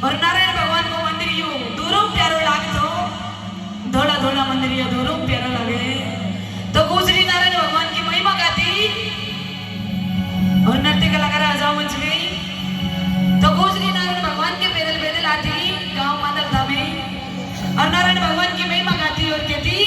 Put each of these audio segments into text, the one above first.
और नारायण भगवान को मंदिर यू दूरों प्यारो लागतो धोला धोला मंदिर यू दूरों प्यारो लगे तो गुजरी नारायण भगवान की महिमा गाती और नृत्य कलाकार आ जाओ मंच में तो गुजरी नारायण भगवान के पैदल पैदल आती गांव मादल था में और नारायण भगवान की महिमा गाती और कहती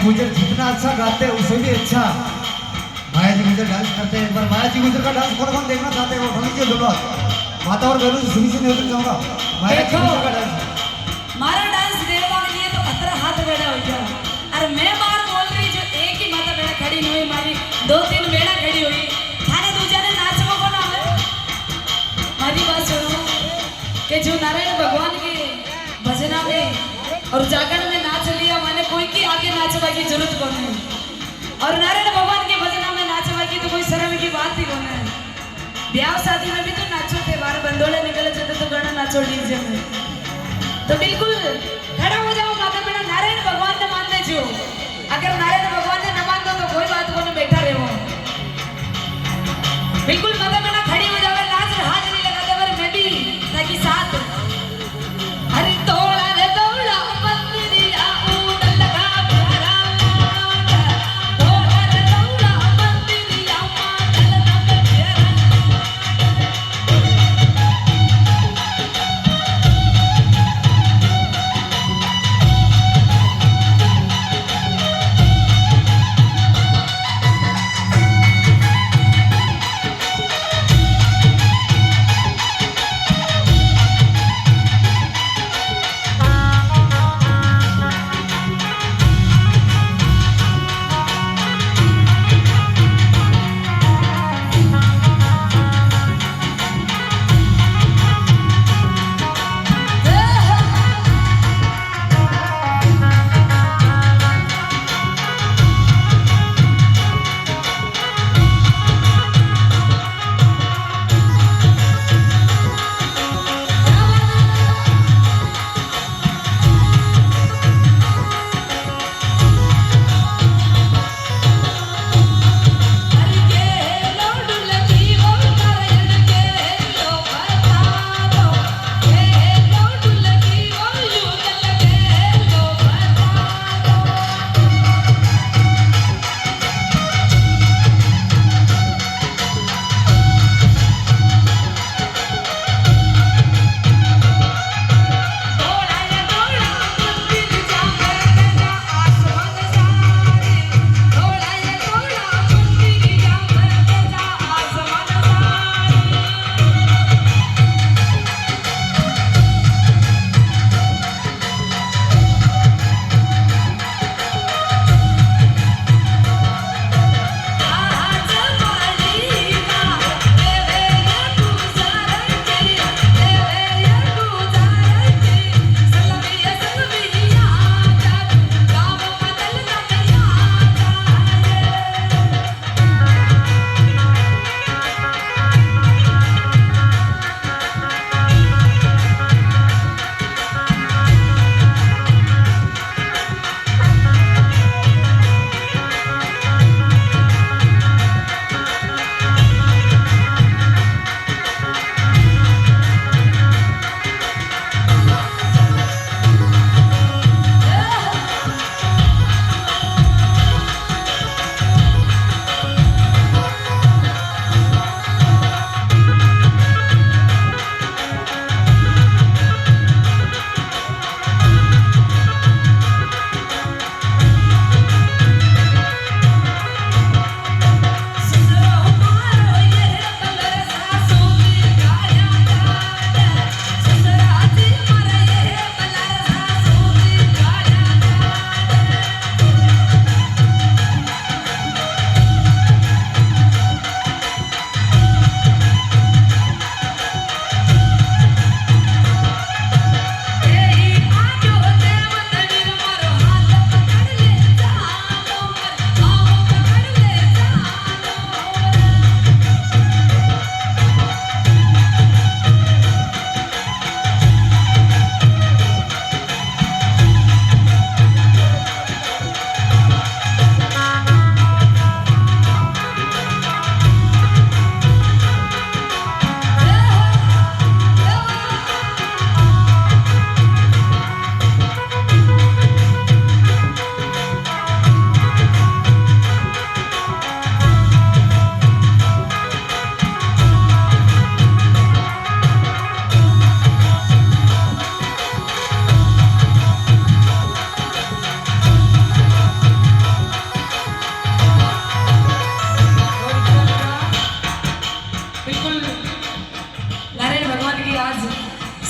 गुजर जितना अच्छा गाते हैं उससे भी अच्छा माया जी गुजर डांस करते हैं। एक बार माया जी गुजर का डांस कौन कौन देखना चाहते हैं वो ढोली के दुल्हा माता और बहनों से सुनी से निवेदन चाहूंगा माया जी गुजर का डांस मारा डांस देखने के लिए तो 15 हाथ बेड़ा हो गया। अरे मैं बार बोल रही जो एक ही माता बेड़ा खड़ी नहीं हुई मारी 2-3 बेड़ा खड़ी हुई थाने दूसरे ने नाचवा को ना है। हमारी बात सुनो कि जो नारायण भगवान के भजना में और जागरण में नाच लिया मैंने कोई की आगे नाचवा की जरूरत कौन है। और नारायण भगवान के भजना में नाचवा की तो कोई शर्म की बात ही कौन है। ब्याह शादी में भी तो नाचो थे बार बंदोले निकले जाते तो गाना नाचो डीजे में तो बिल्कुल खड़ा हो जाओ माता बेटा नारायण भगवान ने मानने जो अगर नारायण भगवान ने न मान दो तो कोई बात को नहीं बैठा रहो बिल्कुल माता बेटा खड़ी हो जाओ नाच हाजिरी लगा दे मैं भी ताकि साथ अरे तोड़ा रे तोड़ा मंदिरिया उड़न लगा प्यारा तोड़ा रे तोड़ा मंदिरिया उड़न लगा प्यारा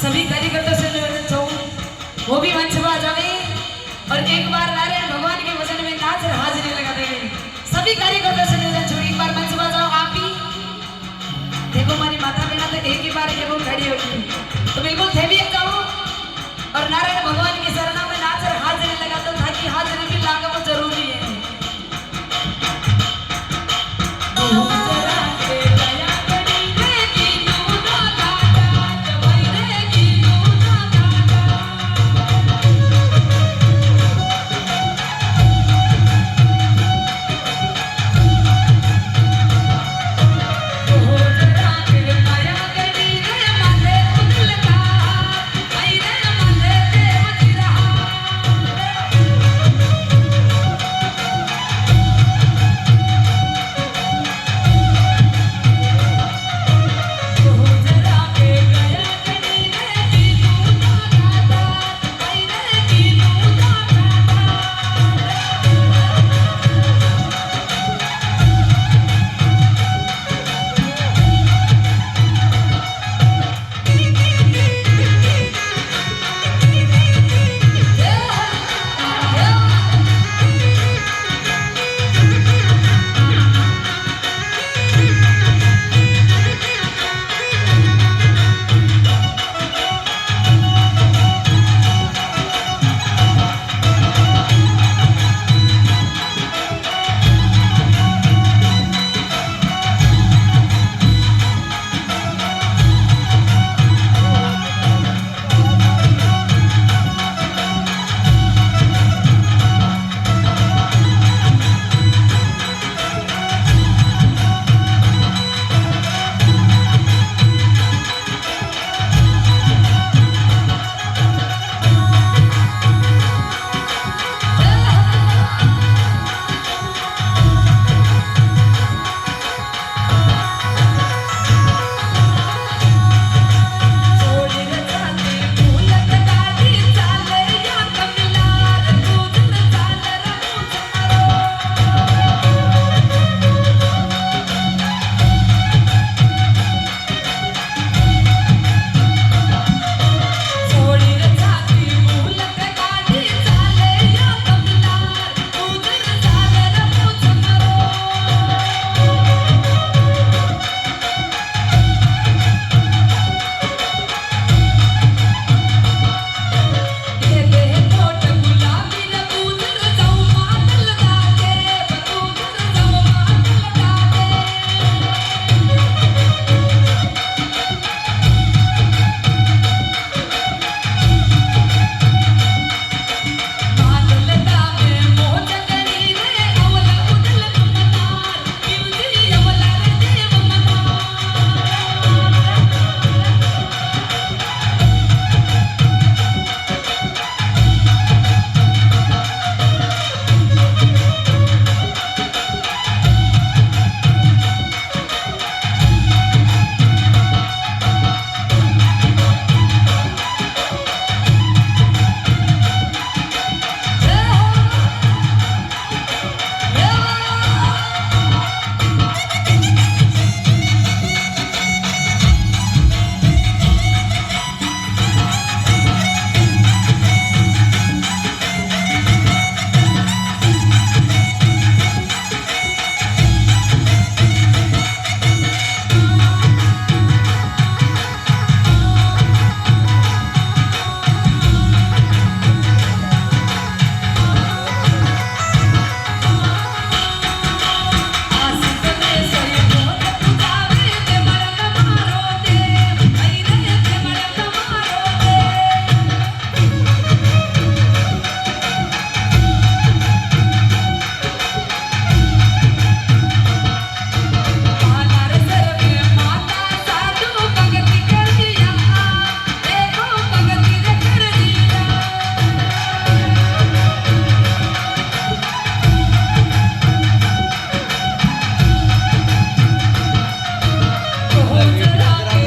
सभी कारीगरों से निवेदन चाहूँ वो भी मंच पर आ जाए और एक बार नारायण भगवान के वचन में नाच और हाजिरी लगा देंगे। सभी कारीगरों से निवेदन चाहूँ एक बार मंच पर जाओ आप ही। देखो हमारी माता बहना तो एक ही बार ये वो खड़ी होगी तो बिल्कुल थे भी जाओ और नारायण